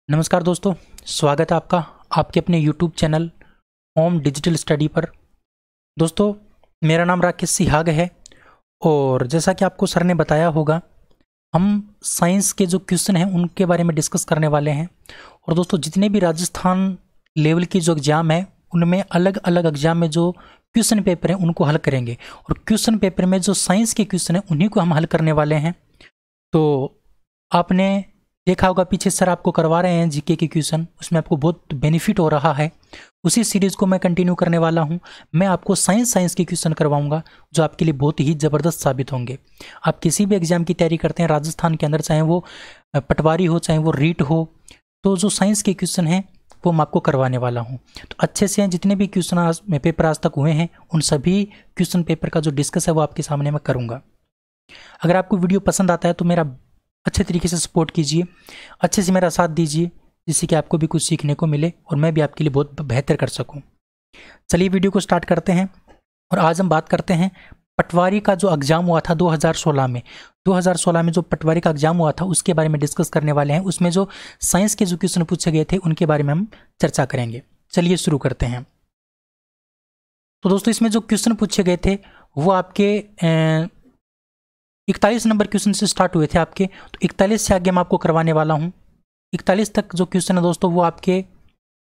नमस्कार दोस्तों, स्वागत है आपका आपके अपने YouTube चैनल ओम डिजिटल स्टडी पर। दोस्तों, मेरा नाम राकेश सिहाग है और जैसा कि आपको सर ने बताया होगा, हम साइंस के जो क्वेश्चन हैं उनके बारे में डिस्कस करने वाले हैं। और दोस्तों, जितने भी राजस्थान लेवल की जो एग्ज़ाम है उनमें अलग अलग एग्ज़ाम में जो क्वेश्चन पेपर हैं उनको हल करेंगे और क्वेश्चन पेपर में जो साइंस के क्वेश्चन हैं उन्हीं को हम हल करने वाले हैं। तो आपने देखा होगा पीछे सर आपको करवा रहे हैं जीके के क्वेश्चन, उसमें आपको बहुत बेनिफिट हो रहा है। उसी सीरीज़ को मैं कंटिन्यू करने वाला हूं। मैं आपको साइंस के क्वेश्चन करवाऊंगा जो आपके लिए बहुत ही ज़बरदस्त साबित होंगे। आप किसी भी एग्जाम की तैयारी करते हैं राजस्थान के अंदर, चाहे वो पटवारी हो चाहे वो रीट हो, तो जो साइंस के क्वेश्चन हैं वो मैं आपको करवाने वाला हूँ। तो अच्छे से जितने भी क्वेश्चन पेपर आज तक हुए हैं उन सभी क्वेश्चन पेपर का जो डिस्कस है वो आपके सामने मैं करूँगा। अगर आपको वीडियो पसंद आता है तो मेरा अच्छे तरीके से सपोर्ट कीजिए, अच्छे से मेरा साथ दीजिए, जिससे कि आपको भी कुछ सीखने को मिले और मैं भी आपके लिए बहुत बेहतर कर सकूं। चलिए वीडियो को स्टार्ट करते हैं और आज हम बात करते हैं पटवारी का जो एग्ज़ाम हुआ था 2016 में। 2016 में जो पटवारी का एग्ज़ाम हुआ था उसके बारे में डिस्कस करने वाले हैं। उसमें जो साइंस के जो क्वेश्चन पूछे गए थे उनके बारे में हम चर्चा करेंगे। चलिए शुरू करते हैं। तो दोस्तों, इसमें जो क्वेश्चन पूछे गए थे वो आपके 41 नंबर क्वेश्चन से स्टार्ट हुए थे आपके। तो 41 से आगे मैं आपको करवाने वाला हूँ। 41 तक जो क्वेश्चन है दोस्तों वो आपके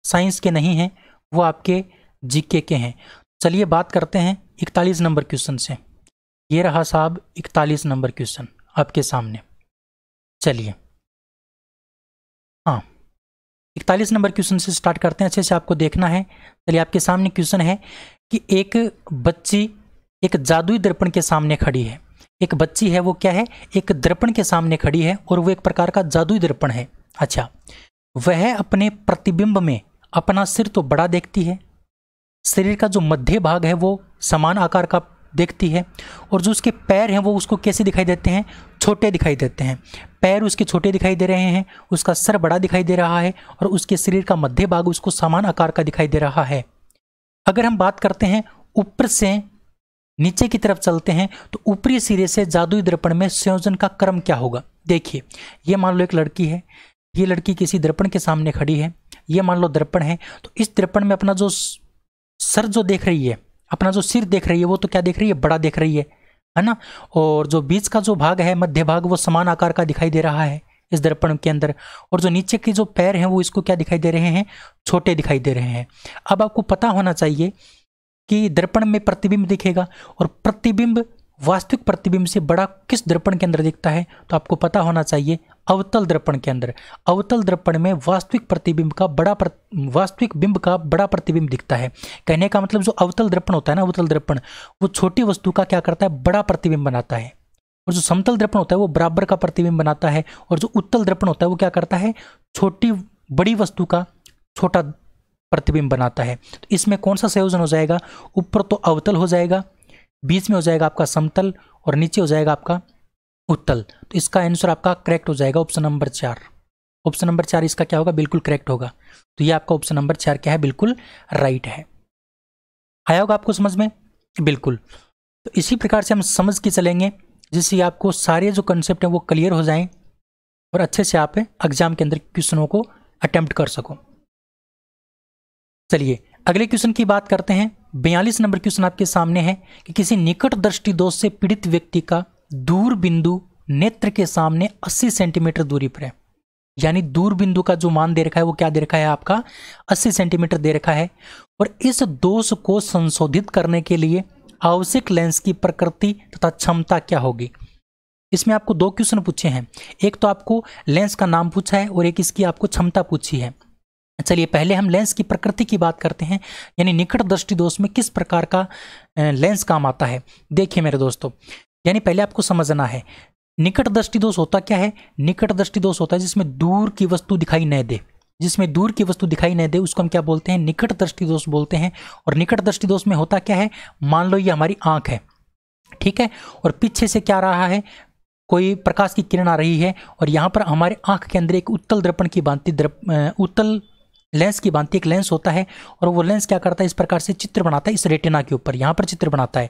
साइंस के नहीं हैं, वो आपके जीके के हैं। चलिए बात करते हैं 41 नंबर क्वेश्चन से। ये रहा साहब 41 नंबर क्वेश्चन आपके सामने। चलिए हाँ, 41 नंबर क्वेश्चन से स्टार्ट करते हैं, अच्छे से आपको देखना है। चलिए, आपके सामने क्वेश्चन है कि एक बच्ची एक जादुई दर्पण के सामने खड़ी है। एक बच्ची है वो क्या है, एक दर्पण के सामने खड़ी है और वो एक प्रकार का जादुई दर्पण है। अच्छा, वह अपने प्रतिबिंब में अपना सिर तो बड़ा देखती है, शरीर का जो मध्य भाग है वो समान आकार का देखती है और जो उसके पैर हैं वो उसको कैसे दिखाई देते हैं, छोटे दिखाई देते हैं। पैर उसके छोटे दिखाई दे रहे हैं, उसका सर बड़ा दिखाई दे रहा है और उसके शरीर का मध्य भाग उसको समान आकार का दिखाई दे रहा है। अगर हम बात करते हैं ऊपर से नीचे की तरफ चलते हैं तो ऊपरी सिरे से जादुई दर्पण में संयोजन का क्रम क्या होगा। देखिए, ये मान लो एक लड़की है, ये लड़की किसी दर्पण के सामने खड़ी है, ये मान लो दर्पण है। तो इस दर्पण में अपना जो सर जो देख रही है, अपना जो सिर देख रही है वो तो क्या देख रही है, बड़ा देख रही है ना। और जो बीच का जो भाग है, मध्य भाग, वो समान आकार का दिखाई दे रहा है इस दर्पण के अंदर। और जो नीचे के जो पैर हैं वो इसको क्या दिखाई दे रहे हैं, छोटे दिखाई दे रहे हैं। अब आपको पता होना चाहिए कि दर्पण में प्रतिबिंब दिखेगा और प्रतिबिंब वास्तविक प्रतिबिंब से बड़ा किस दर्पण के अंदर दिखता है, तो आपको पता होना चाहिए अवतल दर्पण के अंदर। अवतल दर्पण में वास्तविक बिंब का बड़ा प्रतिबिंब दिखता है। कहने का मतलब जो अवतल दर्पण होता है ना, अवतल दर्पण वो छोटी वस्तु का क्या करता है, बड़ा प्रतिबिंब बनाता है। और जो समतल दर्पण होता है वो बराबर का प्रतिबिंब बनाता है। और जो उत्तल दर्पण होता है वो क्या करता है, बड़ी वस्तु का छोटा प्रतिबिंब बनाता है। तो इसमें कौन सा संयोजन हो जाएगा, ऊपर तो अवतल हो जाएगा, बीच में हो जाएगा आपका समतल और नीचे हो जाएगा आपका उत्तल। तो इसका आंसर आपका करेक्ट हो जाएगा ऑप्शन नंबर 4। ऑप्शन नंबर 4 इसका क्या होगा, बिल्कुल करेक्ट होगा। तो ये आपका ऑप्शन नंबर 4 क्या है, बिल्कुल राइट है। आया होगा आपको समझ में, बिल्कुल। तो इसी प्रकार से हम समझ के चलेंगे जिससे आपको सारे जो कंसेप्ट हैं वो क्लियर हो जाएं और अच्छे से आप एग्जाम के अंदर क्वेश्चनों को अटेम्प्ट कर सको। चलिए अगले क्वेश्चन की बात करते हैं। 42 नंबर क्वेश्चन आपके सामने है कि किसी निकट दृष्टि दोष से पीड़ित व्यक्ति का दूर बिंदु नेत्र के सामने 80 सेंटीमीटर दूरी पर है। यानी दूर बिंदु का जो मान दे रखा है वो क्या दे रखा है, आपका 80 सेंटीमीटर दे रखा है। और इस दोष को संशोधित करने के लिए आवश्यक लेंस की प्रकृति तथा क्षमता क्या होगी। इसमें आपको 2 क्वेश्चन पूछे हैं, एक तो आपको लेंस का नाम पूछा है और एक इसकी आपको क्षमता पूछी है। चलिए पहले हम लेंस की प्रकृति की बात करते हैं, यानी निकट दृष्टि दोष में किस प्रकार का लेंस काम आता है। देखिए मेरे दोस्तों, यानी पहले आपको समझना है निकट दृष्टि दोष होता क्या है। निकट दृष्टि दोष होता है जिसमें दूर की वस्तु दिखाई न दे, जिसमें दूर की वस्तु दिखाई न दे उसको हम क्या बोलते हैं, निकट दृष्टि दोष बोलते हैं। और निकट दृष्टि दोष में होता क्या है, मान लो ये हमारी आंख है, ठीक है, और पीछे से क्या रहा है, कोई प्रकाश की किरण आ रही है और यहाँ पर हमारे आंख के अंदर एक उत्तल दर्पण की भांति उत्तल लेंस की भांति एक लेंस होता है और वो लेंस क्या करता है, इस प्रकार से चित्र बनाता है इस रेटिना के ऊपर, यहाँ पर चित्र बनाता है।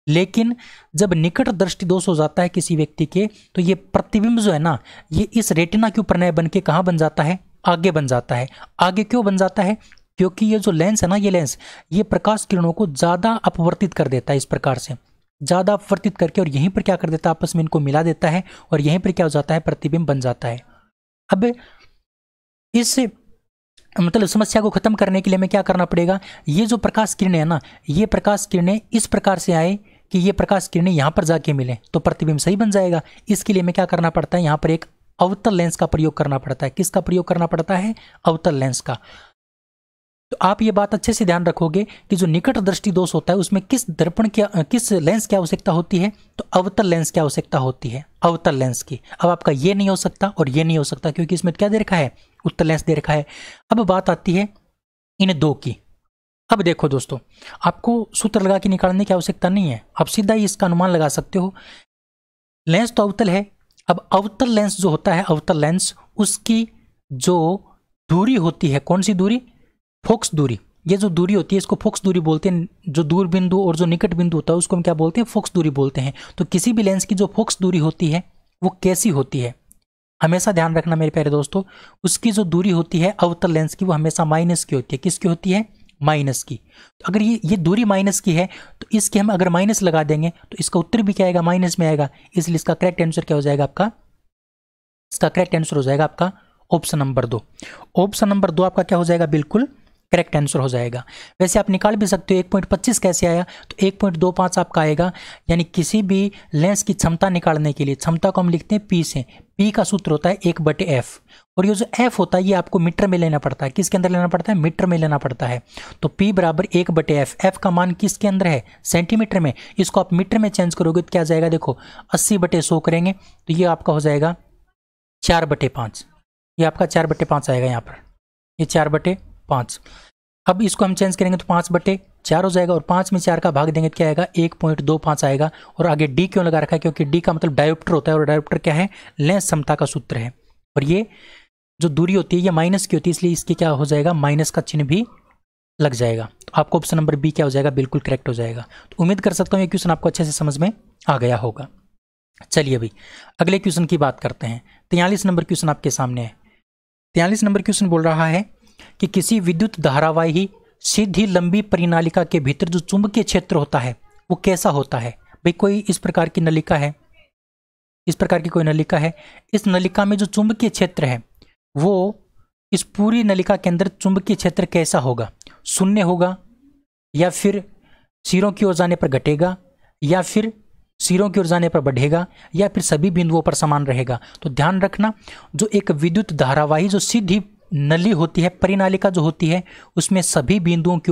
लेकिन जब निकट दृष्टि दोष हो जाता है किसी व्यक्ति के, तो ये प्रतिबिंब जो है ना, ये इस रेटिना के ऊपर न बन के कहाँ बन जाता है, आगे बन जाता है। आगे क्यों बन जाता है? क्योंकि ये जो लेंस है ना, ये लेंस ये प्रकाश किरणों को ज़्यादा अपवर्तित कर देता है, इस प्रकार से ज़्यादा अपवर्तित करके, और यहीं पर क्या कर देता है, आपस में इनको मिला देता है और यहीं पर क्या हो जाता है, प्रतिबिंब बन जाता है। अब इस मतलब समस्या को खत्म करने के लिए हमें क्या करना पड़ेगा, ये जो प्रकाश किरणें है ना, ये प्रकाश किरणें इस प्रकार से आए कि ये प्रकाश किरणें यहाँ पर जाके मिले तो प्रतिबिंब सही बन जाएगा। इसके लिए हमें क्या करना पड़ता है, यहाँ पर एक अवतल लेंस का प्रयोग करना पड़ता है। किसका प्रयोग करना पड़ता है? अवतल लेंस का। तो आप ये बात अच्छे से ध्यान रखोगे कि जो निकट दृष्टि दोष होता है उसमें किस दर्पण की, किस लेंस की आवश्यकता होती है, तो अवतल लेंस की आवश्यकता होती है, अवतल लेंस की। अब आपका ये नहीं हो सकता और ये नहीं हो सकता, क्योंकि इसमें क्या दे रखा है, उत्तल लेंस दे रखा है। अब बात आती है इन दो की। अब देखो दोस्तों, आपको सूत्र लगा के निकालने की आवश्यकता नहीं है, आप सीधा ही इसका अनुमान लगा सकते हो। लेंस तो अवतल है। अब अवतल लेंस जो होता है, अवतल लेंस, उसकी जो दूरी होती है, कौन सी दूरी, फोकस दूरी। ये जो दूरी होती है इसको फोकस दूरी बोलते हैं। जो दूर बिंदु और जो निकट बिंदु होता है उसको हम क्या बोलते हैं, फोकस दूरी बोलते हैं। तो किसी भी लेंस की जो फोकस दूरी होती है वो कैसी होती है, हमेशा ध्यान रखना मेरे प्यारे दोस्तों, उसकी जो दूरी होती है अवतल लेंस की वो हमेशा माइनस की होती है। किसकी होती है? माइनस की। तो अगर ये दूरी माइनस की है तो इसके हम अगर माइनस लगा देंगे तो इसका उत्तर भी क्या आएगा, माइनस में आएगा। इसलिए इसका करेक्ट आंसर क्या हो जाएगा आपका, इसका करेक्ट आंसर हो जाएगा आपका ऑप्शन नंबर 2। ऑप्शन नंबर 2 आपका क्या हो जाएगा, बिल्कुल करेक्ट आंसर हो जाएगा। वैसे आप निकाल भी सकते हो 1.25 कैसे आया, तो 1.25 आपका आएगा। यानी किसी भी लेंस की क्षमता निकालने के लिए, क्षमता को हम लिखते हैं P से, P का सूत्र होता है 1/f, और ये जो f होता है ये आपको मीटर में लेना पड़ता है। किसके अंदर लेना पड़ता है? मीटर में लेना पड़ता है। तो P बराबर 1/f, f का मान किसके अंदर है? सेंटीमीटर में। इसको आप मीटर में चेंज करोगे तो क्या आ जाएगा, देखो 80/100 करेंगे तो ये आपका हो जाएगा 4/5। ये आपका 4/5 आएगा यहाँ पर, ये 4/5। अब इसको हम चेंज करेंगे तो 5/4 हो जाएगा, और 5 में 4 का भाग देंगे तो क्या आएगा, 1.25 आएगा। और आगे डी क्यों लगा रखा है? क्योंकि डी का मतलब डायोप्टर होता है, और डायोप्टर क्या है, लेंस क्षमता का सूत्र है। और ये जो दूरी होती है ये माइनस की होती है, इसलिए इसके क्या हो जाएगा, माइनस का चिन्ह भी लग जाएगा। तो आपको ऑप्शन नंबर बी क्या हो जाएगा, बिल्कुल करेक्ट हो जाएगा। तो उम्मीद कर सकता हूँ ये क्वेश्चन आपको अच्छे से समझ में आ गया होगा। चलिए अभी अगले क्वेश्चन की बात करते हैं। 43 नंबर क्वेश्चन आपके सामने है। 43 नंबर क्वेश्चन बोल रहा है कि किसी विद्युत धारावाही सीधी लंबी परिनालिका के भीतर जो चुंबकीय क्षेत्र होता है वो कैसा होता है। भाई कोई इस प्रकार की नलिका है, इस प्रकार की कोई नलिका है, इस नलिका में जो चुंबकीय क्षेत्र है वो इस पूरी नलिका के अंदर चुंबकीय क्षेत्र कैसा होगा, शून्य होगा, या फिर सिरों की ओर जाने पर घटेगा, या फिर सिरों की ओर जाने पर बढ़ेगा, या फिर सभी बिंदुओं पर समान रहेगा। तो ध्यान रखना, जो एक विद्युत धारावाही जो सीधी नली होती है, परिनालिका जो होती है, उसमें सभी बिंदुओं के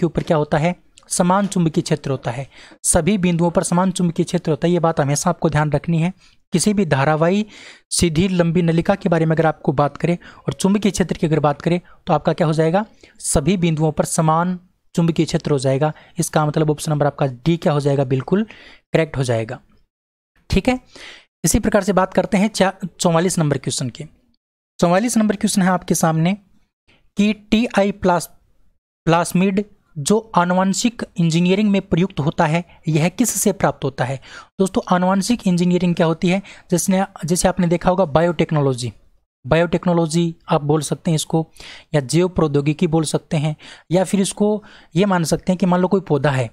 ऊपर क्या होता है, समान चुंबकीय क्षेत्र होता है। सभी बिंदुओं पर समान चुंबकीय क्षेत्र होता है, ये बात हमेशा आपको ध्यान रखनी है। किसी भी धारावाही सीधी लंबी नलिका के बारे में अगर आपको बात करें और चुंबकीय क्षेत्र की अगर बात करें तो आपका क्या हो जाएगा, सभी बिंदुओं पर समान चुंबकीय क्षेत्र हो जाएगा। इसका मतलब ऑप्शन नंबर आपका डी क्या हो जाएगा, बिल्कुल करेक्ट हो जाएगा। ठीक है, इसी प्रकार से बात करते हैं 44 नंबर क्वेश्चन की। 44 नंबर क्वेश्चन है आपके सामने कि TI प्लास्मिड जो आनुवंशिक इंजीनियरिंग में प्रयुक्त होता है यह किस से प्राप्त होता है। दोस्तों आनुवंशिक इंजीनियरिंग क्या होती है, जैसे आपने देखा होगा बायोटेक्नोलॉजी आप बोल सकते हैं इसको, या जैव प्रौद्योगिकी बोल सकते हैं, या फिर इसको ये मान सकते हैं कि मान लो कोई पौधा है,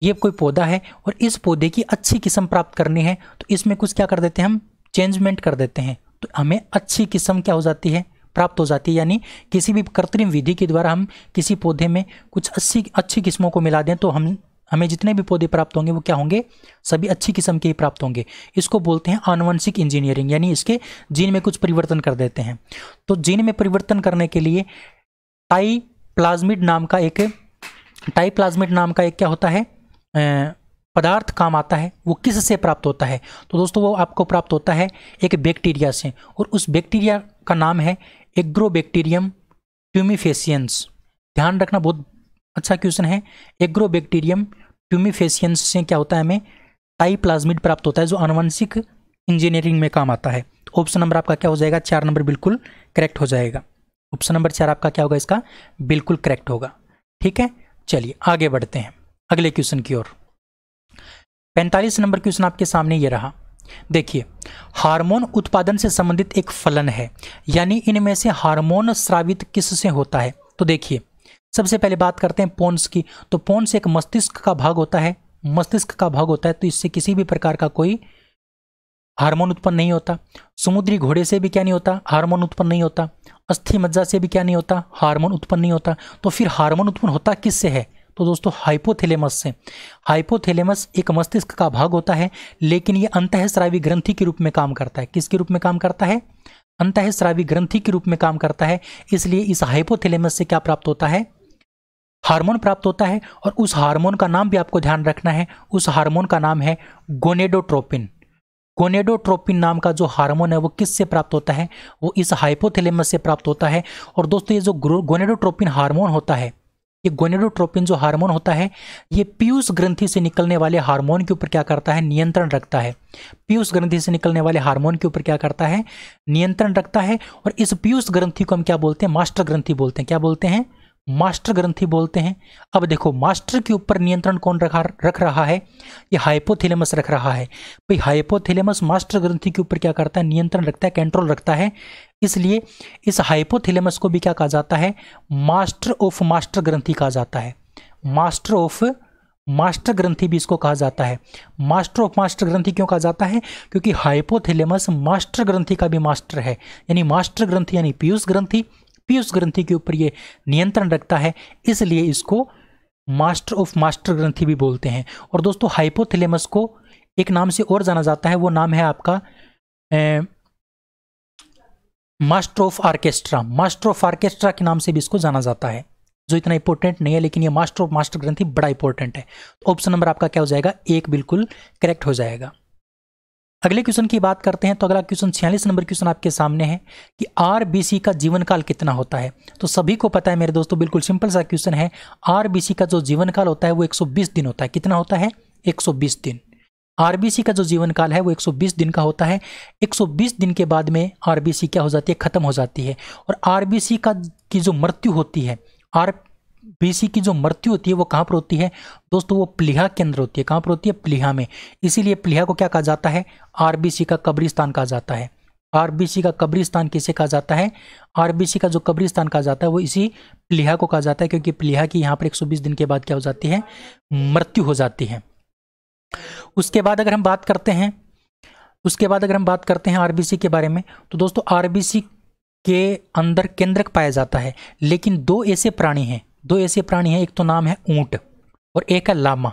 ये कोई पौधा है और इस पौधे की अच्छी किस्म प्राप्त करनी है तो इसमें कुछ क्या कर देते हैं, हम चेंजमेंट कर देते हैं, तो हमें अच्छी किस्म क्या हो जाती है, प्राप्त हो जाती है। यानी किसी भी कृत्रिम विधि के द्वारा हम किसी पौधे में कुछ अच्छी किस्मों को मिला दें तो हमें जितने भी पौधे प्राप्त होंगे वो क्या होंगे, सभी अच्छी किस्म के ही प्राप्त होंगे। इसको बोलते हैं आनुवंशिक इंजीनियरिंग, यानी इसके जीन में कुछ परिवर्तन कर देते हैं। तो जीन में परिवर्तन करने के लिए टाई प्लाज्मिड नाम का एक क्या होता है, पदार्थ काम आता है। वो किस से प्राप्त होता है, तो दोस्तों वो आपको प्राप्त होता है एक बैक्टीरिया से, और उस बैक्टीरिया का नाम है एग्रोबैक्टीरियम ट्यूमिफेसियंस। ध्यान रखना, बहुत अच्छा क्वेश्चन है। एग्रोबैक्टीरियम ट्यूमिफेसियंस से क्या होता है, हमें टाई प्लाज्मिड प्राप्त होता है जो आनुवंशिक इंजीनियरिंग में काम आता है। तो ऑप्शन नंबर आपका क्या हो जाएगा, 4 नंबर बिल्कुल करेक्ट हो जाएगा। ऑप्शन नंबर 4 आपका क्या होगा, इसका बिल्कुल करेक्ट होगा। ठीक है, चलिए आगे बढ़ते हैं अगले क्वेश्चन की ओर। 45 नंबर क्वेश्चन आपके सामने ये रहा। देखिए, हार्मोन उत्पादन से संबंधित एक फलन है, यानी इनमें से हार्मोन स्रावित किससे होता है? तो देखिए, सबसे पहले बात करते हैं पोन्स की। तो पोन्स एक मस्तिष्क का भाग होता है, मस्तिष्क का भाग होता है, तो इससे किसी भी प्रकार का कोई हार्मोन उत्पन्न नहीं होता। समुद्री घोड़े से भी क्या नहीं होता? हार्मोन उत्पन्न नहीं होता। अस्थि मज्जा से भी क्या नहीं होता? हार्मोन उत्पन्न नहीं होता। तो फिर हार्मोन उत्पन्न होता किससे है? तो दोस्तों हाइपोथैलेमस से। हाइपोथैलेमस एक मस्तिष्क का भाग होता है, लेकिन ये अंतःस्रावी ग्रंथि के रूप में काम करता है। किसके रूप में काम करता है? अंतःस्रावी ग्रंथि के रूप में काम करता है। इसलिए इस हाइपोथैलेमस से क्या प्राप्त होता है? हार्मोन प्राप्त होता है। और उस हार्मोन का नाम भी आपको ध्यान रखना है, उस हार्मोन का नाम है गोनेडोट्रोपिन। गोनेडोट्रोपिन नाम का जो हार्मोन है वो किससे प्राप्त होता है? वो इस हाइपोथैलेमस से प्राप्त होता है। और दोस्तों, ये जो गोनेडोट्रोपिन हार्मोन होता है, ये गोनेडोट्रोपिन जो हार्मोन होता है, ये पीयूष ग्रंथि से निकलने वाले हार्मोन के ऊपर क्या करता है? नियंत्रण रखता है। पीयूष ग्रंथि से निकलने वाले हार्मोन के ऊपर क्या करता है? नियंत्रण रखता है। और इस पीयूष ग्रंथि को हम क्या बोलते हैं? मास्टर ग्रंथि बोलते हैं। क्या बोलते हैं? मास्टर ग्रंथि बोलते हैं। अब देखो, मास्टर के ऊपर नियंत्रण कौन रख रहा है? ये हाइपोथैलेमस रख रहा है। भाई, हाइपोथैलेमस मास्टर ग्रंथि के ऊपर क्या करता है? नियंत्रण रखता है, कंट्रोल रखता है। इसलिए इस हाइपोथैलेमस को भी क्या कहा जाता है? मास्टर ऑफ मास्टर ग्रंथि कहा जाता है। मास्टर ऑफ मास्टर ग्रंथि भी इसको कहा जाता है। मास्टर ऑफ मास्टर ग्रंथि क्यों कहा जाता है? क्योंकि हाइपोथैलेमस मास्टर ग्रंथि का भी मास्टर है। यानी मास्टर ग्रंथि यानी पीयूष ग्रंथि, पीयूष ग्रंथि के ऊपर ये नियंत्रण रखता है, इसलिए इसको मास्टर ऑफ मास्टर ग्रंथि भी बोलते हैं। और दोस्तों, हाइपोथैलेमस को एक नाम से और जाना जाता है, वो नाम है आपका master of orchestra. Master of orchestra के नाम से भी इसको जाना जाता है, जो इतना इंपॉर्टेंट नहीं है, लेकिन ये मास्टर ऑफ मास्टर ग्रंथि बड़ा इंपॉर्टेंट है। तो ऑप्शन नंबर आपका क्या हो जाएगा? एक बिल्कुल करेक्ट हो जाएगा। अगले क्वेश्चन की बात करते हैं। तो अगला क्वेश्चन 46 नंबर क्वेश्चन आपके सामने है कि आरबीसी का जीवन काल कितना होता है? तो सभी को पता है मेरे दोस्तों, बिल्कुल सिंपल सा क्वेश्चन है। आरबीसी का जो जीवन काल होता है वो 120 दिन होता है। कितना होता है? 120 दिन। आरबीसी का जो जीवन काल है वो 120 दिन का होता है। 120 दिन के बाद में आरबीसी क्या हो जाती है? खत्म हो जाती है। और आरबीसी की जो मृत्यु होती है, आरबीसी की जो मृत्यु होती है वो कहाँ पर होती है दोस्तों? वो प्लीहा के अंदर होती है। कहाँ पर होती है? प्लीहा में। इसीलिए प्लीहा को क्या कहा जाता है? आरबीसी का कब्रिस्तान कहा जाता है। आरबीसी का कब्रिस्तान किसे कहा जाता है? आरबीसी का जो कब्रिस्तान कहा जाता है वो इसी प्लीहा को कहा जाता है, क्योंकि प्लीहा की यहाँ पर 120 दिन के बाद क्या हो जाती है? मृत्यु हो जाती है। उसके बाद अगर हम बात करते हैं आरबीसी के बारे में, तो दोस्तों आरबीसी के अंदर केंद्रक पाया जाता है। लेकिन दो ऐसे प्राणी हैं, एक तो नाम है ऊंट और एक है लामा।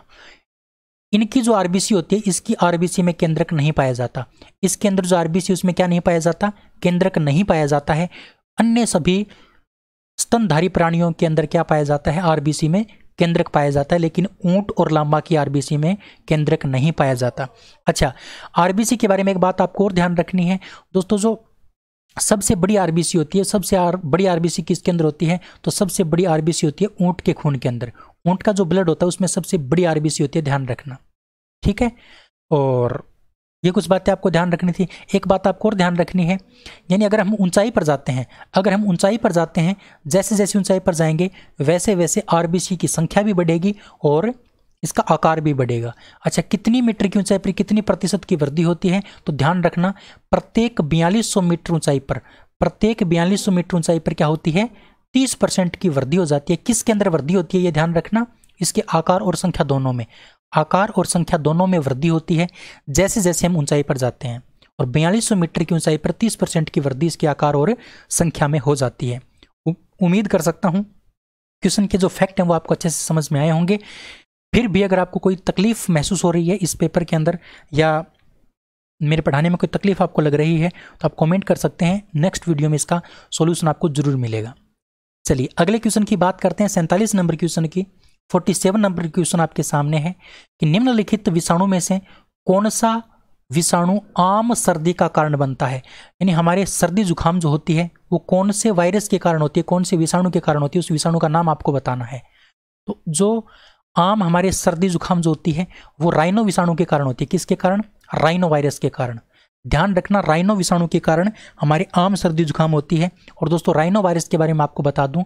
इनकी जो आरबीसी होती है, इसकी आरबीसी में केंद्रक नहीं पाया जाता। इसके अंदर जो आरबीसी उसमें क्या नहीं पाया जाता? केंद्रक नहीं पाया जाता है। अन्य सभी स्तनधारी प्राणियों के अंदर क्या पाया जाता है? आरबीसी में केंद्रक पाया जाता है, लेकिन ऊंट और लामा की आरबीसी में केंद्रक नहीं पाया जाता। अच्छा, आरबीसी के बारे में एक बात आपको और ध्यान रखनी है दोस्तों, जो सबसे बड़ी आरबीसी होती है, बड़ी आरबीसी किसके अंदर होती है? तो सबसे बड़ी आरबीसी होती है ऊंट के खून के अंदर। ऊंट का जो ब्लड होता है उसमें सबसे बड़ी आरबीसी होती है, ध्यान रखना, ठीक है। और ये कुछ बातें आपको ध्यान रखनी थी। एक बात आपको और ध्यान रखनी है, यानी अगर हम ऊंचाई पर जाते हैं, जैसे जैसे ऊंचाई पर जाएंगे वैसे वैसे आरबीसी की संख्या भी बढ़ेगी और इसका आकार भी बढ़ेगा। अच्छा, कितनी मीटर की ऊंचाई पर कितनी प्रतिशत की वृद्धि होती है? तो ध्यान रखना, प्रत्येक 4200 मीटर ऊंचाई पर क्या होती है? 30% की वृद्धि हो जाती है। किसके अंदर वृद्धि होती है ये ध्यान रखना? इसके आकार और संख्या दोनों में वृद्धि होती है जैसे जैसे हम ऊंचाई पर जाते हैं। और 4200 मीटर की ऊंचाई पर 30% की वृद्धि इसके आकार और संख्या में हो जाती है। उम्मीद कर सकता हूं क्वेश्चन के जो फैक्ट हैं वो आपको अच्छे से समझ में आए होंगे। फिर भी अगर आपको कोई तकलीफ महसूस हो रही है इस पेपर के अंदर, या मेरे पढ़ाने में कोई तकलीफ आपको लग रही है, तो आप कमेंट कर सकते हैं। नेक्स्ट वीडियो में इसका सॉल्यूशन आपको जरूर मिलेगा। चलिए अगले क्वेश्चन की बात करते हैं, 47 नंबर क्वेश्चन की। 47 नंबर क्वेश्चन आपके सामने है कि निम्नलिखित विषाणु में से कौन सा विषाणु आम सर्दी का कारण बनता है? यानी हमारे सर्दी जुकाम जो होती है वो कौन से वायरस के कारण होती है, कौन से विषाणु के कारण होती है, उस विषाणु का नाम आपको बताना है। तो जो आम हमारे सर्दी जुकाम जो होती है वो राइनो विषाणु के कारण होती है। किसके कारण? राइनो वायरस के कारण। ध्यान रखना, राइनो विषाणु के कारण हमारे आम सर्दी जुकाम होती है। और दोस्तों राइनो वायरस के बारे में आपको बता दूं,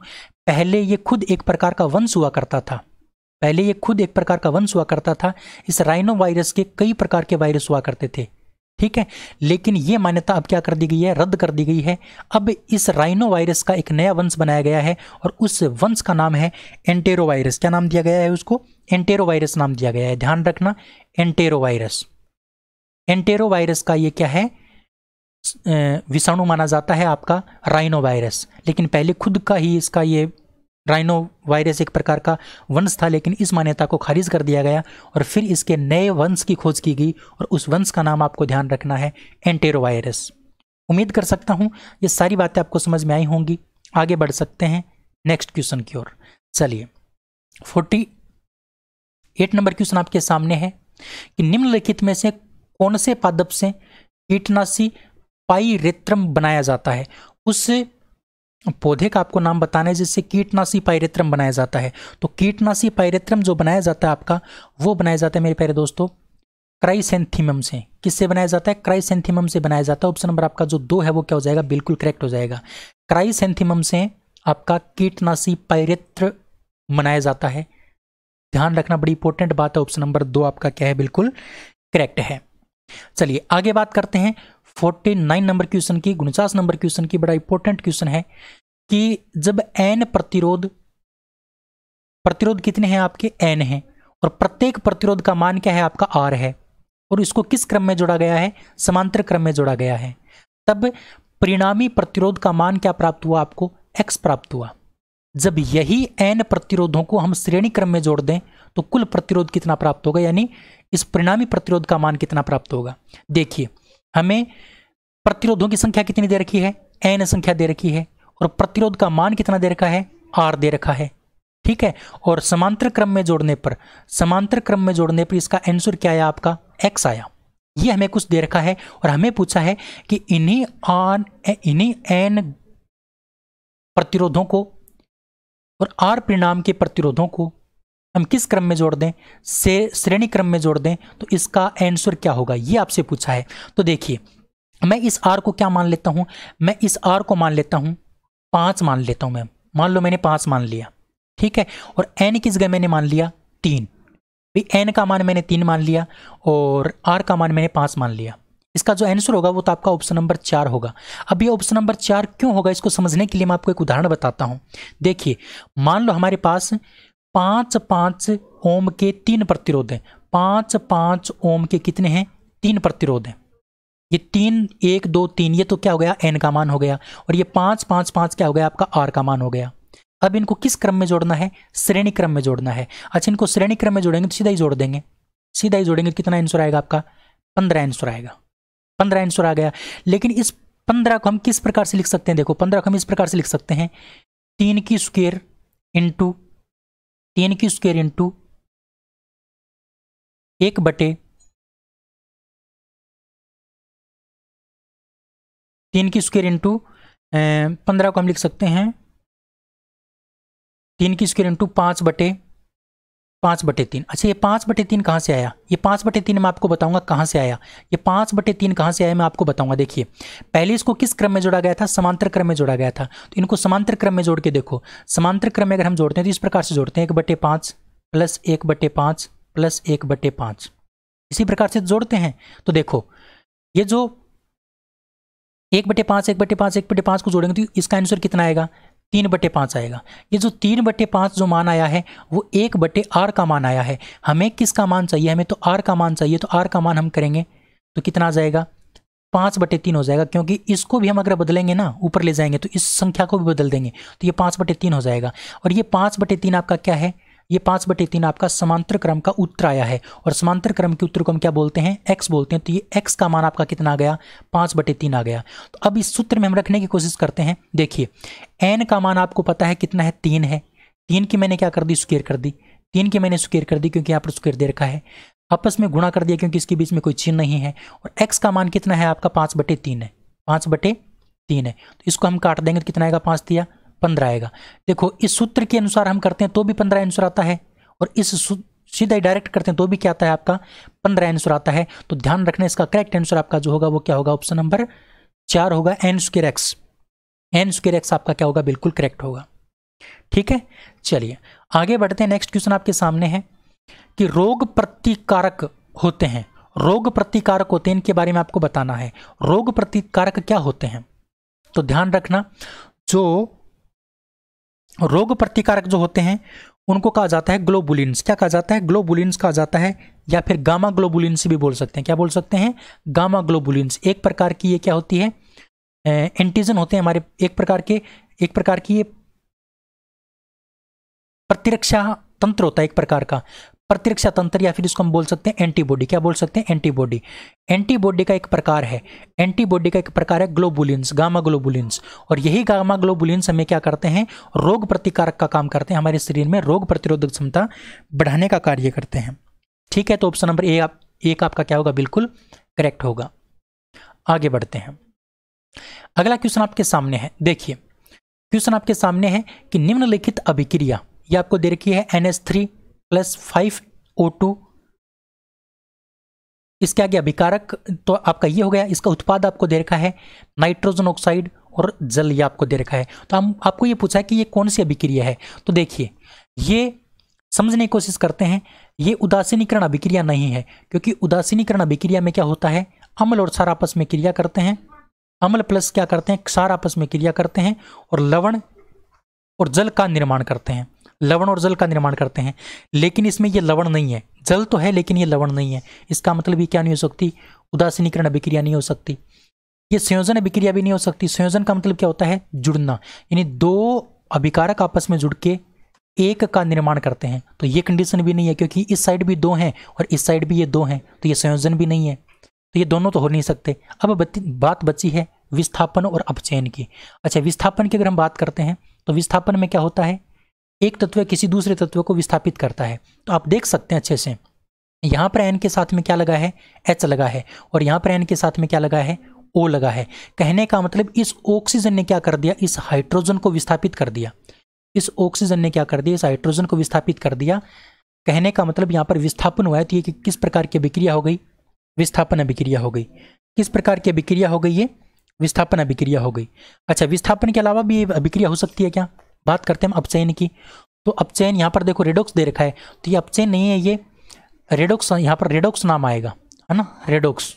पहले ये खुद एक प्रकार का वंश हुआ करता था। इस राइनो वायरस के कई प्रकार के वायरस हुआ करते थे। ठीक है, लेकिन ये मान्यता अब क्या कर दी गई है, रद्द कर दी गई है। अब इस राइनो वायरस का एक नया वंश बनाया गया है और उस वंश का नाम है एंटेरो वायरस। क्या नाम दिया गया है उसको, एंटेरो वायरस नाम दिया गया है, ध्यान रखना, एंटेरो वायरस। एंटेरो वायरस का ये क्या है, विषाणु माना जाता है आपका राइनो वायरस, लेकिन पहले खुद का ही इसका ये राइनो वायरस एक प्रकार का वंश था, लेकिन इस मान्यता को खारिज कर दिया गया और फिर इसके नए वंश की खोज की गई और उस वंश का नाम आपको ध्यान रखना है एंटेरो वायरस। उम्मीद कर सकता हूं ये सारी बातें आपको समझ में आई होंगी। आगे बढ़ सकते हैं नेक्स्ट क्वेश्चन की ओर। चलिए 48 नंबर क्वेश्चन आपके सामने है कि निम्नलिखित में से कौन से पादप से कीटनाशी पाइरेत्रम बनाया जाता है। उस पौधे का आपको नाम बताना है जिससे कीटनाशी पाइरेत्रम बनाया जाता है। तो कीटनाशी पाइरेत्रम जो बनाया जाता है आपका, वो बनाया जाता है मेरे प्यारे दोस्तों क्राइसेंथीमम से। किससे बनाया जाता है, क्राइसेंथीमम से बनाया जाता है। ऑप्शन नंबर आपका जो 2 है वो क्या हो जाएगा, बिल्कुल करेक्ट हो जाएगा। क्राइसेंथीमम से आपका कीटनाशी पाइरेत्र बनाया जाता है। ध्यान रखना, बड़ी इंपॉर्टेंट बात है। ऑप्शन नंबर 2 आपका क्या है, बिल्कुल करेक्ट है। चलिए आगे बात करते हैं 49 नंबर क्वेश्चन की, 49 नंबर क्वेश्चन की। बड़ा इंपॉर्टेंट क्वेश्चन है कि जब n प्रतिरोध कितने हैं आपके, n है, और प्रत्येक प्रतिरोध का मान क्या है आपका, r है, और इसको किस क्रम में जोड़ा गया है, समांतर क्रम में जोड़ा गया है, तब परिणामी प्रतिरोध का मान क्या प्राप्त हुआ आपको, x प्राप्त हुआ। जब यही n प्रतिरोधों को हम श्रेणी क्रम में जोड़ दें तो कुल प्रतिरोध कितना प्राप्त होगा, यानी इस परिणामी प्रतिरोध का मान कितना प्राप्त होगा। देखिए हमें प्रतिरोधों की संख्या कितनी दे रखी है, n संख्या दे रखी है, और प्रतिरोध का मान कितना दे रखा है, r दे रखा है, ठीक है। और समांतर क्रम में जोड़ने पर इसका आंसर क्या आया आपका, x आया। ये हमें कुछ दे रखा है और हमें पूछा है कि इन्हीं n प्रतिरोधों को और r परिणाम के प्रतिरोधों को हम किस क्रम में जोड़ दें, से श्रेणी क्रम में जोड़ दें, तो इसका आंसर क्या होगा, ये आपसे पूछा है। तो देखिए मैं इस r को क्या मान लेता हूं, मैं इस r को मान लेता हूं 5 मान लेता हूं। मैं मान लो मैंने 5 मान लिया, ठीक है, और n किस जगह मैंने मान लिया, 3। n का मान मैंने 3 मान लिया और r का मान मैंने 5 मान लिया। इसका जो आंसर होगा वो तो आपका ऑप्शन नंबर 4 होगा। अब ये ऑप्शन नंबर 4 क्यों होगा, इसको समझने के लिए मैं आपको एक उदाहरण बताता हूं। देखिए मान लो हमारे पास 5 ओम के 3 प्रतिरोध हैं। 5 ओम के कितने हैं, 3 प्रतिरोध हैं। ये 3 1 2 3, ये तो क्या हो गया, n का मान हो गया, और ये 5 5 5 क्या हो गया आपका, r का मान हो गया। अब इनको किस क्रम में जोड़ना है, श्रेणी क्रम में जोड़ना है। अच्छा इनको श्रेणी क्रम में जोड़ेंगे तो सीधा ही जोड़ेंगे, कितना आंसर आएगा आपका, 15 आंसर आएगा। 15 आंसर आ गया। लेकिन इस 15 को हम किस प्रकार से लिख सकते हैं, देखो 15 को हम इस प्रकार से लिख सकते हैं, 3 की स्क्वायर इंटू 1 बटे 3 की स्क्वायर इंटू 15 को हम लिख सकते हैं 3 की स्क्वायर इंटू 5 बटे 3। अच्छा ये 5 बटे 3 कहाँ से आया, ये 5 बटे 3 मैं आपको बताऊंगा कहाँ से आया। ये 5 बटे 3 कहाँ से आया मैं आपको बताऊंगा। देखिए पहले इसको किस क्रम में जोड़ा गया था, समांतर क्रम में जोड़ा गया था। तो इनको समांतर क्रम में जोड़ के देखो, समांतर क्रम में अगर हम जोड़ते हैं तो इस प्रकार से जोड़ते हैं, 1/5 प्लस 1/5 प्लस 1/5, इसी प्रकार से जोड़ते हैं। तो देखो ये जो 1/5 को जोड़ेंगे तो इसका आंसर कितना आएगा, 3/5 आएगा। ये जो 3/5 जो मान आया है वो 1/r का मान आया है। हमें किसका मान चाहिए, हमें तो r का मान चाहिए। तो r का मान हम करेंगे तो कितना आ जाएगा, 5/3 हो जाएगा, क्योंकि इसको भी हम अगर बदलेंगे ना, ऊपर ले जाएंगे तो इस संख्या को भी बदल देंगे, तो ये 5/3 हो जाएगा। और ये 5/3 आपका क्या है, ये 5/3 आपका समांतर क्रम का उत्तर आया है, और समांतर क्रम के उत्तर को हम क्या बोलते हैं, x बोलते हैं। तो ये x का मान आपका कितना आ गया, 5/3 आ गया। तो अब इस सूत्र में हम रखने की कोशिश करते हैं। देखिए n का मान आपको पता है कितना है, 3 है। 3 की मैंने क्या कर दी, स्क्वायर कर दी। 3 की मैंने स्क्वायर कर दी क्योंकि यहाँ पर स्क्वायर दे रखा है। आपस में गुणा कर दिया क्योंकि इसके बीच में कोई चिन्ह नहीं है। और x का मान कितना है आपका, 5/3 है। 5/3 है, तो इसको हम काट देंगे तो कितना आएगा, 5 दिया 15 आएगा। देखो इस सूत्र के अनुसार हम करते हैं तो भी 15 आंसर आता है, और इस सीधा डायरेक्ट करते हैं तो भी क्या आता है आपका, 15 आंसर आता है। तो ध्यान रखना, इसका करेक्ट आंसर आपका जो होगा वो क्या होगा, ऑप्शन नंबर 4 होगा, n² x आपका क्या होगा, बिल्कुल करेक्ट होगा। ठीक है, चलिए आगे बढ़ते हैं। नेक्स्ट क्वेश्चन आपके सामने है कि रोग प्रतिकारक होते हैं, रोग प्रतिकारक होते हैं, इनके बारे में आपको बताना है। रोग प्रतिकारक क्या होते हैं, तो ध्यान रखना, जो रोग प्रतिकारक जो होते हैं उनको कहा जाता है ग्लोबुलिन्स। क्या कहा जाता है? ग्लोबुलिन्स कहा जाता है, या फिर गामा ग्लोबुलिन्स भी बोल सकते हैं। क्या बोल सकते हैं? Gamma globulins. एक प्रकार की ये क्या होती है, एंटीजन होते हैं हमारे, एक प्रकार की ये प्रतिरक्षा तंत्र होता है, एक प्रकार का प्रतिरक्षा तंत्र, या फिर इसको हम बोल सकते हैं एंटीबॉडी। क्या बोल सकते हैं? एंटीबॉडी। एंटीबॉडी का एक प्रकार है, एंटीबॉडी का एक प्रकार है ग्लोबुलिन्स, गामा ग्लोबुलिन्स। और यही गामा ग्लोबुलिन्स हमें क्या करते हैं? रोग प्रतिकारक का काम करते हैं, हमारे शरीर में रोग प्रतिरोधक क्षमता बढ़ाने का कार्य करते हैं। ठीक है, तो ऑप्शन नंबर एक आपका क्या होगा? बिल्कुल करेक्ट होगा। आगे बढ़ते हैं, अगला क्वेश्चन आपके सामने है। देखिए क्वेश्चन आपके सामने है कि निम्नलिखित अभिक्रिया, ये आपको दे रखी है NH3+5O2, इसके आगे अभिकारक तो आपका ये हो गया। इसका उत्पाद आपको दे रखा है नाइट्रोजन ऑक्साइड और जल, ये आपको दे रखा है। तो हम आपको ये पूछा है कि ये कौन सी अभिक्रिया है, तो देखिए ये समझने की कोशिश करते हैं। ये उदासीनीकरण अभिक्रिया नहीं है, क्योंकि उदासीनीकरण अभिक्रिया में क्या होता है, अम्ल और क्षार आपस में क्रिया करते हैं, अम्ल प्लस क्या करते हैं, क्षार आपस में क्रिया करते हैं और लवण और जल का निर्माण करते हैं, लवण और जल का निर्माण करते हैं। लेकिन इसमें ये लवण नहीं है, जल तो है लेकिन ये लवण नहीं है। इसका मतलब ये क्या नहीं हो सकती? उदासीनीकरण अभिक्रिया नहीं हो सकती। ये संयोजन अभिक्रिया भी नहीं हो सकती। संयोजन का मतलब क्या होता है? जुड़ना, यानी दो अभिकारक आपस में जुड़ के एक का निर्माण करते हैं। तो ये कंडीशन भी नहीं है, क्योंकि इस साइड भी दो हैं और इस साइड भी ये दो हैं, तो ये संयोजन भी नहीं है। तो ये दोनों तो हो नहीं सकते। अब बात बची है विस्थापन और अपचयन की। अच्छा, विस्थापन की अगर हम बात करते हैं तो विस्थापन में क्या होता है? एक तत्व किसी दूसरे तत्व को विस्थापित करता है। तो आप देख सकते हैं अच्छे से, यहाँ पर N के साथ में क्या लगा है? H लगा है, और यहाँ पर N के साथ में क्या लगा है? O लगा है। कहने का मतलब इस ऑक्सीजन ने क्या कर दिया? इस हाइड्रोजन को विस्थापित कर दिया। इस ऑक्सीजन ने क्या कर दिया? इस हाइड्रोजन को विस्थापित कर दिया। कहने का मतलब यहाँ पर विस्थापन हुआ है। तो ये किस प्रकार की अभिक्रिया हो गई? विस्थापन अभिक्रिया हो गई। किस प्रकार की अभिक्रिया हो गई? ये विस्थापन अभिक्रिया हो गई। अच्छा, विस्थापन के अलावा भी अभिक्रिया हो सकती है क्या? बात करते हैं हम अपचयन की। तो अपचयन यहाँ पर देखो रेडोक्स दे रखा है, तो ये अपचयन नहीं है, ये रेडोक्स, यहाँ पर रेडोक्स नाम आएगा, है ना, रेडोक्स,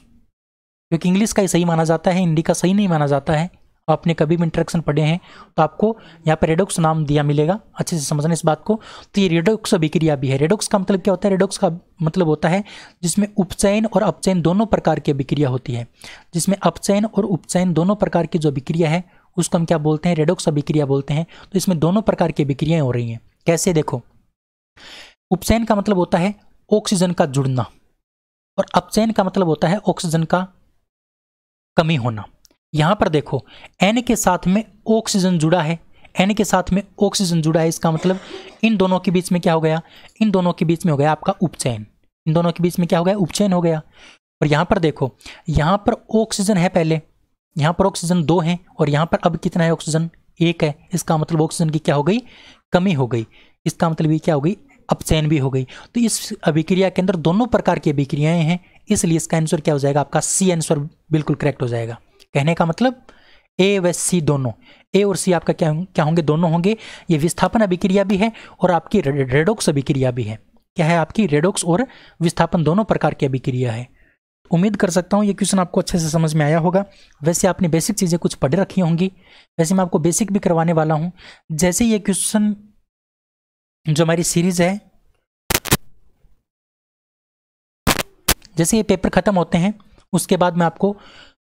क्योंकि इंग्लिश का ही सही माना जाता है, हिंदी का सही नहीं माना जाता है। आपने कभी भी इंट्रैक्शन पढ़े हैं तो आपको यहाँ पर रेडोक्स नाम दिया मिलेगा, अच्छे से समझना इस बात को। तो ये रेडोक्स अभिक्रिया भी है। रेडोक्स का मतलब क्या होता है? रेडोक्स का मतलब होता है जिसमें उपचयन और अपचयन दोनों प्रकार की अभिक्रिया होती है। जिसमें अपचयन और उपचयन दोनों प्रकार की जो अभिक्रिया है उसको हम क्या बोलते हैं? रेडोक्स अभिक्रिया बोलते हैं। तो इसमें दोनों प्रकार की अभिक्रियाएं हो रही हैं। कैसे? देखो, उपचयन का मतलब होता है ऑक्सीजन का जुड़ना, और अपचयन का मतलब होता है ऑक्सीजन का कमी होना। यहां पर देखो N के साथ में ऑक्सीजन जुड़ा है, N के साथ में ऑक्सीजन जुड़ा है, इसका मतलब इन दोनों के बीच में क्या हो गया? इन दोनों के बीच में हो गया आपका उपचयन। इन दोनों के बीच में क्या हो गया? उपचयन हो गया। और यहां पर देखो, यहां पर ऑक्सीजन है पहले, यहां पर ऑक्सीजन 2 है, और यहां पर अब कितना है? ऑक्सीजन 1 है। इसका मतलब ऑक्सीजन की क्या हो गई? कमी हो गई। इसका मतलब ये क्या हो गई? अपचयन भी हो गई। तो इस अभिक्रिया के अंदर दोनों प्रकार की अभिक्रियाएं हैं, इसलिए इसका आंसर क्या हो जाएगा? आपका सी आंसर बिल्कुल करेक्ट हो जाएगा। कहने का मतलब ए व सी दोनों, ए और सी आपका क्या होंगे? दोनों होंगे। ये विस्थापन अभिक्रिया भी है और आपकी रेडोक्स अभिक्रिया भी है। क्या है? आपकी रेडोक्स और विस्थापन दोनों प्रकार की अभिक्रिया है। उम्मीद कर सकता हूँ ये क्वेश्चन आपको अच्छे से समझ में आया होगा। वैसे आपने बेसिक चीज़ें कुछ पढ़ रखी होंगी, वैसे मैं आपको बेसिक भी करवाने वाला हूँ। जैसे ये क्वेश्चन जो हमारी सीरीज है, जैसे ये पेपर खत्म होते हैं उसके बाद मैं आपको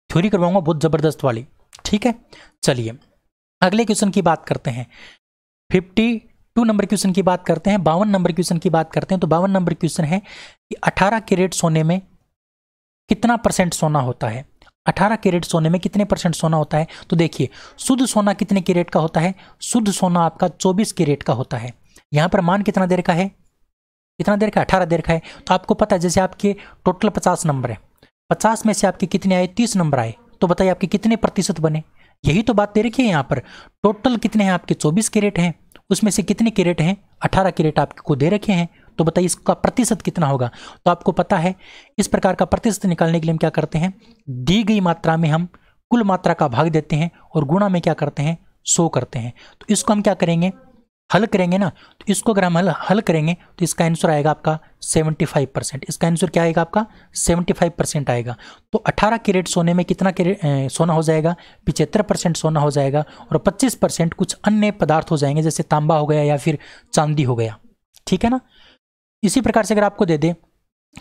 थ्योरी करवाऊंगा बहुत ज़बरदस्त वाली। ठीक है, चलिए अगले क्वेश्चन की बात करते हैं। 52 नंबर क्वेश्चन की बात करते हैं, 52 नंबर क्वेश्चन की बात करते हैं। तो 52 नंबर क्वेश्चन है कि 18 कैरेट सोने में कितना % सोना होता है? 18 कैरेट सोने में कितने % सोना होता है? तो देखिए, शुद्ध सोना कितने कैरेट का होता है? शुद्ध सोना आपका 24 कैरेट का होता है। यहाँ पर मान कितना दे रखा है? कितना दे रखा है? 18 दे रखा है। तो आपको पता है, जैसे आपके टोटल 50 नंबर है, 50 में से आपके कितने आए? 30 नंबर आए। तो बताइए आपके कितने प्रतिशत बने? यही तो बात दे रखी है यहाँ पर। टोटल कितने हैं आपके? 24 कैरेट हैं, उसमें से कितने कैरेट हैं? 18 कैरेट आपको दे रखे हैं। तो बताइए इसका प्रतिशत कितना होगा? तो आपको पता है, इस प्रकार का प्रतिशत निकालने के लिए हम क्या करते हैं? दी गई मात्रा में हम कुल मात्रा का भाग देते हैं और गुणा में क्या करते हैं? 100 करते हैं। तो इसको हम क्या करेंगे? हल करेंगे ना, तो इसको अगर हम हल करेंगे तो इसका आंसर आएगा आपका 75%। इसका आंसर क्या आएगा आपका 75% आएगा। तो 18 कैरेट सोने में कितना कैरेट सोना हो जाएगा, 75% सोना हो जाएगा, और 25% कुछ अन्य पदार्थ हो जाएंगे, जैसे तांबा हो गया या फिर चांदी हो गया। ठीक है ना। इसी प्रकार से अगर आपको दे दे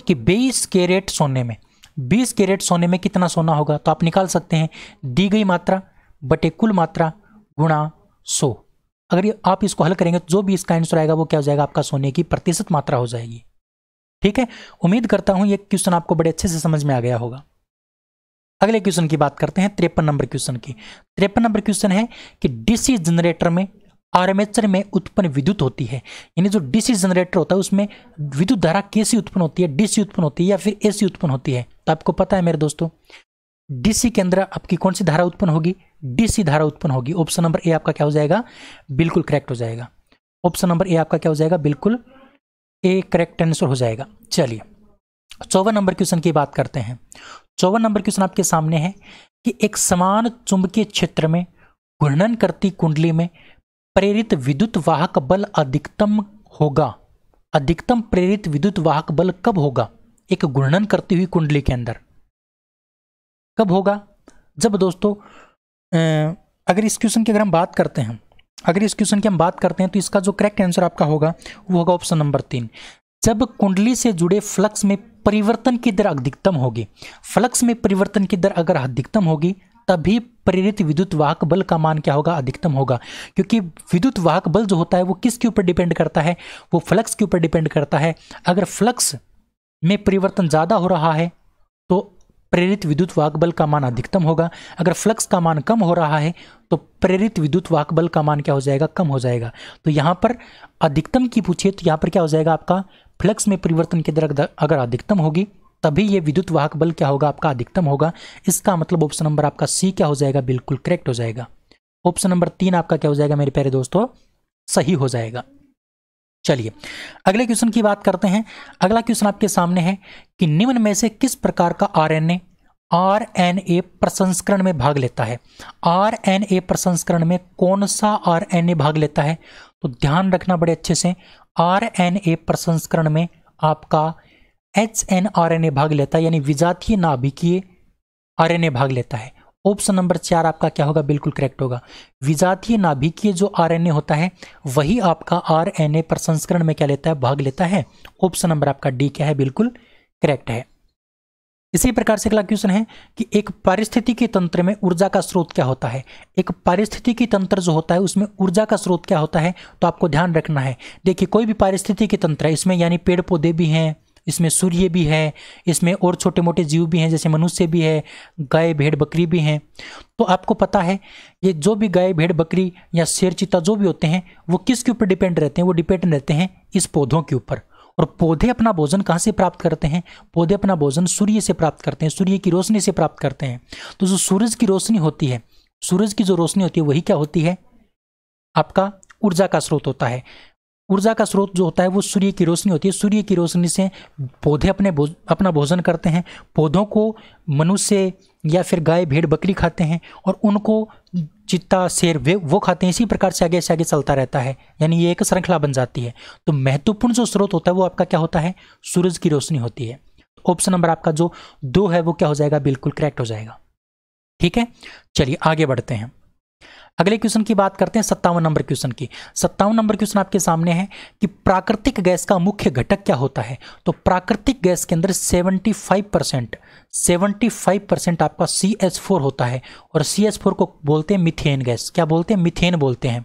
कि 20 कैरेट सोने में, 20 कैरेट सोने में कितना सोना होगा, तो आप निकाल सकते हैं दी गई मात्रा बटे कुल मात्रा गुणा 100। अगर ये आप इसको हल करेंगे तो जो भी इसका आंसर आएगा वो क्या हो जाएगा, आपका सोने की प्रतिशत मात्रा हो जाएगी। ठीक है, उम्मीद करता हूं ये क्वेश्चन आपको बड़े अच्छे से समझ में आ गया होगा। अगले क्वेश्चन की बात करते हैं, 53 नंबर क्वेश्चन की। 53 नंबर क्वेश्चन है कि डीसी जनरेटर में आर्मेचर में उत्पन्न विद्युत होती है, यानी जो डीसी जनरेटर होता है उसमें विद्युत धारा कैसी उत्पन्न होती है, डीसी उत्पन्न होती है या फिर एसी उत्पन्न होती है। तो आपको पता है मेरे दोस्तों, डीसी के अंदर आपकी कौन सी धारा उत्पन्न होगी, डीसी धारा उत्पन्न होगी। ऑप्शन नंबर ए आपका क्या हो जाएगा, बिल्कुल करेक्ट हो जाएगा। ऑप्शन नंबर ए आपका क्या हो जाएगा, बिल्कुल ए करेक्ट आंसर हो जाएगा। चलिए 54 नंबर क्वेश्चन की बात करते हैं। 54 नंबर क्वेश्चन आपके सामने है कि एक समान चुंबकीय क्षेत्र में घूर्णन करती कुंडली में प्रेरित विद्युत वाहक बल अधिकतम होगा। अधिकतम प्रेरित विद्युत वाहक बल कब होगा, एक घूर्णन करती हुई कुंडली के अंदर कब होगा? जब दोस्तों अगर इस क्वेश्चन की अगर हम बात करते हैं, अगर इस क्वेश्चन की हम बात करते हैं तो इसका जो करेक्ट आंसर आपका होगा वो होगा ऑप्शन नंबर 3। जब कुंडली से जुड़े फ्लक्स में परिवर्तन की दर अधिकतम होगी, फ्लक्स में परिवर्तन की दर अगर अधिकतम होगी तभी प्रेरित विद्युत वाहक बल का मान क्या होगा, अधिकतम होगा। क्योंकि विद्युत वाहक बल जो होता है वो किसके ऊपर डिपेंड करता है, वो फ्लक्स के ऊपर डिपेंड करता है। अगर फ्लक्स में परिवर्तन ज्यादा हो रहा है तो प्रेरित विद्युत वाहक बल का मान अधिकतम होगा। अगर फ्लक्स का मान कम हो रहा है तो प्रेरित विद्युत वाहक बल का मान क्या हो जाएगा, कम हो जाएगा। तो यहां पर अधिकतम की पूछिए तो यहां पर क्या हो जाएगा, आपका फ्लक्स में परिवर्तन की दर अगर अधिकतम होगी तभी ये विद्युत वाहक बल क्या होगा, आपका अधिकतम होगा। इसका मतलब ऑप्शन नंबर आपका सी क्या हो जाएगा, बिल्कुल करेक्ट हो जाएगा। ऑप्शन नंबर 3 आपका क्या हो जाएगा मेरे प्यारे दोस्तों, सही हो जाएगा। चलिए अगले क्वेश्चन की बात करते हैं। अगला क्वेश्चन आपके सामने है कि निम्न में से किस प्रकार का आरएनए प्रसंस्करण में भाग लेता है। आरएनए प्रसंस्करण में कौन सा आरएनए भाग लेता है? तो ध्यान रखना बड़े अच्छे से, आरएनए प्रसंस्करण में आपका एचएनआरएनए भाग लेता है, यानी विजातीय नाभिकीय आरएनए भाग लेता है। ऑप्शन नंबर 4 आपका क्या होगा, बिल्कुल करेक्ट होगा। विजातीय नाभिकीय जो आरएनए होता है वही आपका आरएनए प्रसंस्करण में क्या लेता है, भाग लेता है। ऑप्शन नंबर आपका डी क्या है, बिल्कुल करेक्ट है। इसी प्रकार से अगला क्वेश्चन है कि एक पारिस्थितिकी तंत्र में ऊर्जा का स्रोत क्या होता है। एक पारिस्थितिकी तंत्र जो होता है उसमें ऊर्जा का स्रोत क्या होता है, तो आपको ध्यान रखना है। देखिए कोई भी पारिस्थितिकी तंत्र है, इसमें यानी पेड़ पौधे भी हैं, इसमें सूर्य भी है, इसमें और छोटे मोटे जीव भी हैं, जैसे मनुष्य भी है, गाय भेड़ बकरी भी हैं। तो आपको पता है ये जो भी गाय भेड़ बकरी या शेर चीता जो भी होते हैं वो किसके ऊपर डिपेंड रहते हैं, वो डिपेंड रहते हैं इस पौधों के ऊपर। और पौधे अपना भोजन कहाँ से प्राप्त करते हैं, पौधे अपना भोजन सूर्य से प्राप्त करते हैं, सूर्य की रोशनी से प्राप्त करते हैं। तो जो सूरज की रोशनी होती है, सूरज की जो रोशनी होती है वही क्या होती है, आपका ऊर्जा का स्रोत होता है। ऊर्जा का स्रोत जो होता है वो सूर्य की रोशनी होती है। सूर्य की रोशनी से पौधे अपना भोजन करते हैं। पौधों को मनुष्य या फिर गाय भेड़ बकरी खाते हैं और उनको चीता शेर वो खाते हैं। इसी प्रकार से आगे चलता रहता है, यानी ये एक श्रृंखला बन जाती है। तो महत्वपूर्ण जो स्रोत होता है वो आपका क्या होता है, सूरज की रोशनी होती है। ऑप्शन नंबर आपका जो 2 है वो क्या हो जाएगा, बिल्कुल करेक्ट हो जाएगा। ठीक है, चलिए आगे बढ़ते हैं। अगले क्वेश्चन की बात करते हैं 57 नंबर क्वेश्चन की। 57 नंबर क्वेश्चन आपके सामने है कि प्राकृतिक गैस का मुख्य घटक क्या होता है। तो प्राकृतिक गैस के अंदर 75% आपका CH4 होता है और CH4 को बोलते हैं मीथेन गैस। क्या बोलते हैं, मीथेन बोलते हैं।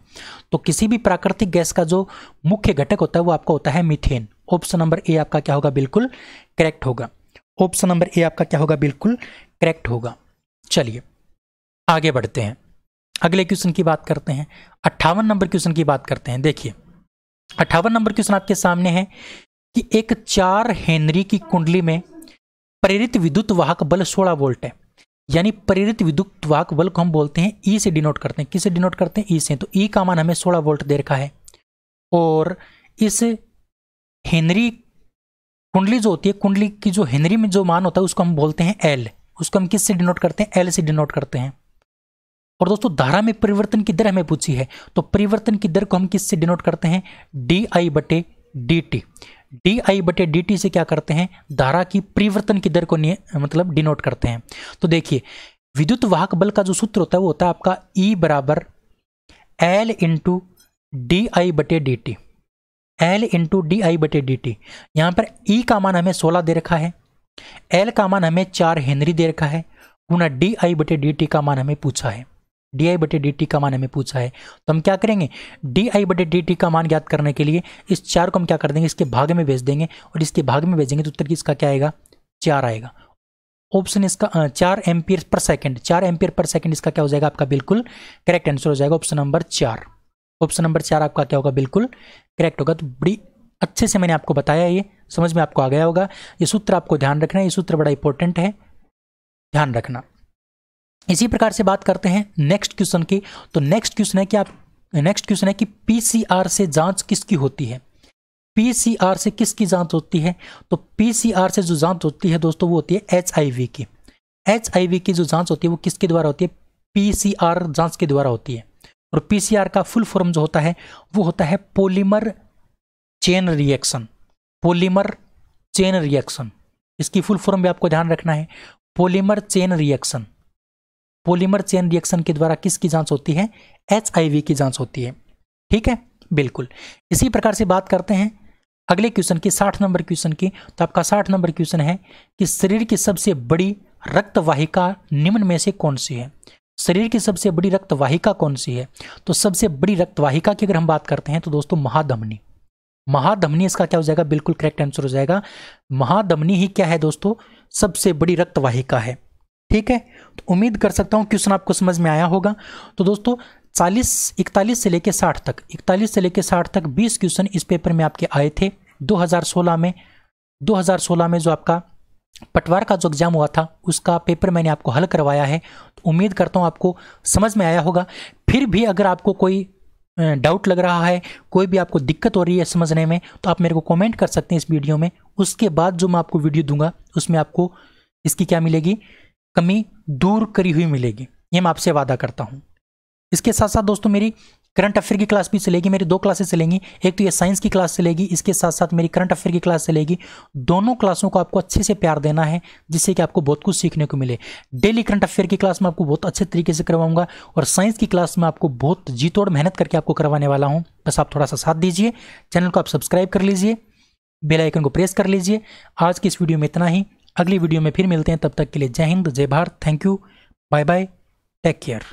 तो किसी भी प्राकृतिक गैस का जो मुख्य घटक होता है वो आपका होता है मीथेन। ऑप्शन नंबर ए आपका क्या होगा, बिल्कुल करेक्ट होगा। ऑप्शन नंबर ए आपका क्या होगा, बिल्कुल करेक्ट होगा। चलिए आगे बढ़ते हैं, अगले क्वेश्चन की बात करते हैं। 58 नंबर क्वेश्चन की बात करते हैं। देखिए 58 नंबर क्वेश्चन आपके सामने है कि एक 4 हेनरी की कुंडली में प्रेरित विद्युत वाहक बल 16 वोल्ट है। यानी प्रेरित विद्युत वाहक बल को हम बोलते हैं ई से डिनोट करते हैं। किससे डिनोट करते हैं, ई से। तो ई का मान हमें 16 वोल्ट दे रखा है। और इस हेनरी कुंडली जो होती है, कुंडली की जो हेनरी में जो मान होता है उसको हम बोलते हैं एल। उसको हम किससे डिनोट करते हैं, एल से डिनोट करते हैं। और दोस्तों धारा में परिवर्तन की दर हमें पूछी है, तो परिवर्तन की दर को हम किससे डिनोट करते हैं, di/dt। di/dt से क्या करते हैं, धारा की परिवर्तन की दर को मतलब डिनोट करते हैं। तो देखिए विद्युत वाहक बल का जो सूत्र होता है वो होता है आपका E बराबर L into di/dt, L into di/dt। यहाँ पर E का मान हमें 16 दे रखा है, L का मान हमें 4 हेनरी दे रखा है, गुना di/dt का मान हमें पूछा है, di/dt का मान हमें पूछा है। तो हम क्या करेंगे, di/dt का मान ज्ञात करने के लिए इस 4 को हम क्या कर देंगे, इसके भाग में भेज देंगे, और इसके भाग में भेजेंगे तो उत्तर किसका क्या आएगा, 4 आएगा। ऑप्शन इसका 4 ampere per second, 4 ampere per second इसका क्या हो जाएगा, आपका बिल्कुल करेक्ट आंसर हो जाएगा ऑप्शन नंबर 4। ऑप्शन नंबर 4 आपका क्या होगा, बिल्कुल करेक्ट होगा। तो बड़ी अच्छे से मैंने आपको बताया, ये समझ में आपको आ गया होगा। ये सूत्र आपको ध्यान रखना है, ये सूत्र बड़ा इंपॉर्टेंट है, ध्यान रखना। इसी प्रकार से बात करते हैं नेक्स्ट क्वेश्चन की। तो नेक्स्ट क्वेश्चन है कि पीसीआर से जांच किसकी होती है, पीसीआर से किसकी जांच होती है। तो पीसीआर से जो जांच होती है दोस्तों वो होती है एचआईवी की। एचआईवी की जो जांच होती है वो किसके द्वारा होती है, पीसीआर जांच के द्वारा होती है। और पीसीआर का फुल फॉर्म जो होता है वो होता है polymer chain reaction, polymer chain reaction. इसकी फुल फॉर्म भी आपको ध्यान रखना है, polymer chain reaction. Polymer chain reaction के द्वारा किसकी जांच होती है, एचआईवी की जांच होती है। ठीक है, बिल्कुल। इसी प्रकार से बात करते हैं अगले क्वेश्चन की, 60 नंबर क्वेश्चन की। तो आपका 60 नंबर क्वेश्चन है कि शरीर की सबसे बड़ी रक्त वाहिका निम्न में से कौन सी है। शरीर की सबसे बड़ी रक्त वाहिका कौन सी है। तो सबसे बड़ी रक्त वाहिका की अगर हम बात करते हैं तो दोस्तों महाधमनी, महाधमनी इसका क्या हो जाएगा, बिल्कुल करेक्ट आंसर हो जाएगा। महाधमनी ही क्या है दोस्तों, सबसे बड़ी रक्त वाहिका है। ठीक है, तो उम्मीद कर सकता हूं क्वेश्चन आपको समझ में आया होगा। तो दोस्तों 41 से लेकर 60 तक, 41 से लेकर 60 तक 20 क्वेश्चन इस पेपर में आपके आए थे 2016 में। 2016 में जो आपका पटवार का जो एग्जाम हुआ था उसका पेपर मैंने आपको हल करवाया है। तो उम्मीद करता हूं आपको समझ में आया होगा। फिर भी अगर आपको कोई डाउट लग रहा है, कोई भी आपको दिक्कत हो रही है समझने में, तो आप मेरे को कमेंट कर सकते हैं इस वीडियो में। उसके बाद जो मैं आपको वीडियो दूंगा उसमें आपको इसकी क्या मिलेगी, कमी दूर करी हुई मिलेगी, ये मैं आपसे वादा करता हूं। इसके साथ साथ दोस्तों मेरी करंट अफेयर की क्लास भी चलेगी, मेरी 2 क्लासेस चलेंगी। एक तो ये साइंस की क्लास चलेगी, इसके साथ साथ मेरी करंट अफेयर की क्लास चलेगी। दोनों क्लासों को आपको अच्छे से प्यार देना है जिससे कि आपको बहुत कुछ सीखने को मिले। डेली करंट अफेयर की क्लास में आपको बहुत अच्छे तरीके से करवाऊंगा, और साइंस की क्लास में आपको बहुत जी तोड़ मेहनत करके आपको करवाने वाला हूँ। बस आप थोड़ा सा साथ दीजिए, चैनल को आप सब्सक्राइब कर लीजिए, बेल आइकन को प्रेस कर लीजिए। आज की इस वीडियो में इतना ही, अगली वीडियो में फिर मिलते हैं। तब तक के लिए जय हिंद, जय Bharat, thank you, bye bye, take care.